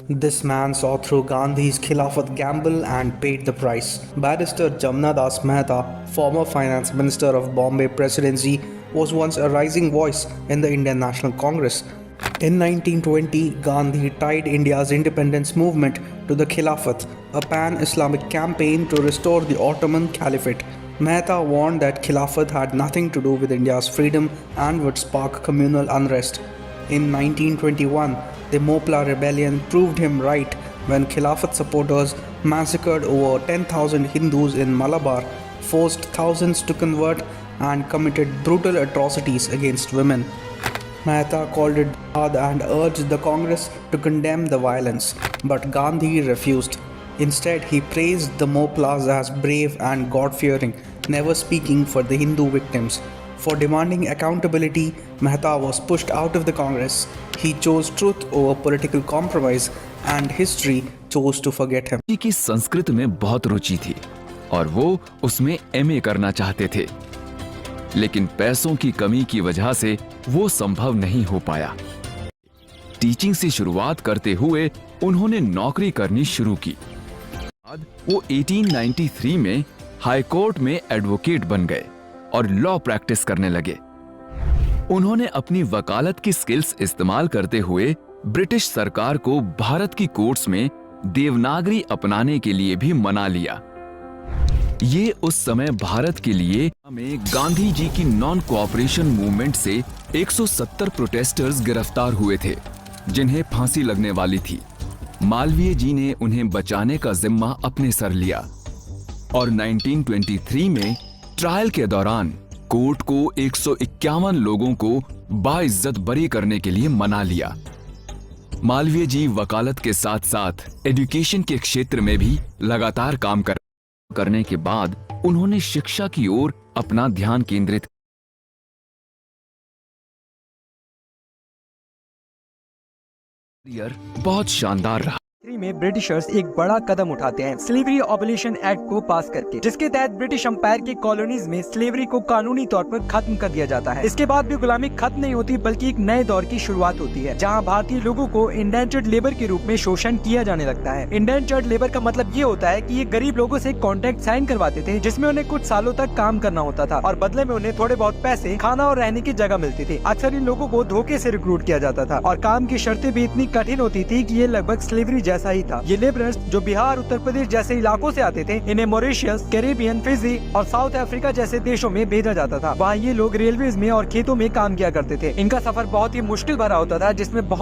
This man saw through Gandhi's Khilafat gamble and paid the price. Barrister Jamna Das Mehta, former finance minister of Bombay Presidency, was once a rising voice in the Indian National Congress. In 1920, Gandhi tied India's independence movement to the Khilafat, a pan-Islamic campaign to restore the Ottoman Caliphate. Mehta warned that Khilafat had nothing to do with India's freedom and would spark communal unrest. In 1921, the Mopla rebellion proved him right when Khilafat supporters massacred over 10,000 Hindus in Malabar, forced thousands to convert, and committed brutal atrocities against women. Mehta called it jihad and urged the Congress to condemn the violence, but Gandhi refused. Instead, he praised the Moplas as brave and God-fearing, never speaking for the Hindu victims. For demanding accountability, Mehta was pushed out of the Congress. He chose truth over political compromise, and history chose to forget him. की संस्कृत में बहुत रुचि थी और वो उसमें MA करना चाहते थे, लेकिन पैसों की कमी की वजह से वो संभव नहीं हो पाया। टीचिंग से शुरुआत करते हुए उन्होंने नौकरी करनी शुरू की। बाद वो 1893 में हाई कोर्ट में एडवोकेट बन गए और लॉ प्रैक्टिस करने लगे। उन्होंने अपनी वकालत की स्किल्स इस्तेमाल करते हुए ब्रिटिश सरकार को भारत की कोर्ट्स में देवनागरी अपनाने के लिए भी मना लिया। ये उस समय भारत के लिए में गांधी जी की नॉन कोऑपरेशन मूवमेंट से 170 प्रोटेस्टर्स गिरफ्तार हुए थे, जिन्हें फांसी लगने वाली थी। मालवीय जी ने उन्हें बचाने का जिम्मा अपने सर लिया और 1923 में ट्रायल के दौरान कोर्ट को 151 लोगों को बाइज्जत बरी करने के लिए मना लिया। मालवीय जी वकालत के साथ साथ एजुकेशन के क्षेत्र में भी लगातार काम करने के बाद उन्होंने शिक्षा की ओर अपना ध्यान केंद्रित करियर बहुत शानदार रहा। में ब्रिटिशर्स एक बड़ा कदम उठाते हैं स्लेवरी ऑबलिशन एक्ट को पास करके, जिसके तहत ब्रिटिश अंपायर के कॉलोनीज में स्लेवरी को कानूनी तौर पर खत्म कर दिया जाता है। इसके बाद भी गुलामी खत्म नहीं होती, बल्कि एक नए दौर की शुरुआत होती है, जहां भारतीय लोगों को इंडेंचर्ड लेबर के रूप में शोषण किया जाने लगता है। इंडेंचर्ड लेबर का मतलब ये होता है कि ये गरीब लोगों से कॉन्ट्रैक्ट साइन करवाते थे, जिसमें उन्हें कुछ सालों तक काम करना होता था और बदले में उन्हें थोड़े बहुत पैसे, खाना और रहने की जगह मिलती थी। अक्सर इन लोगों को धोखे से रिक्रूट किया जाता था और काम की शर्तें भी इतनी कठिन होती थी कि ये लगभग स्लेवरी जैसा ही था। ये जो बिहार, उत्तर प्रदेश जैसे इलाकों से आते थे, इन्हें मॉरिशस, कैरेबियन, फिजी और साउथ अफ्रीका जैसे देशों में भेजा जाता था। वहाँ ये लोग रेलवेज में और खेतों में काम किया करते थे। इनका सफर बहुत ही मुश्किल भरा होता था, जिसमें बहुत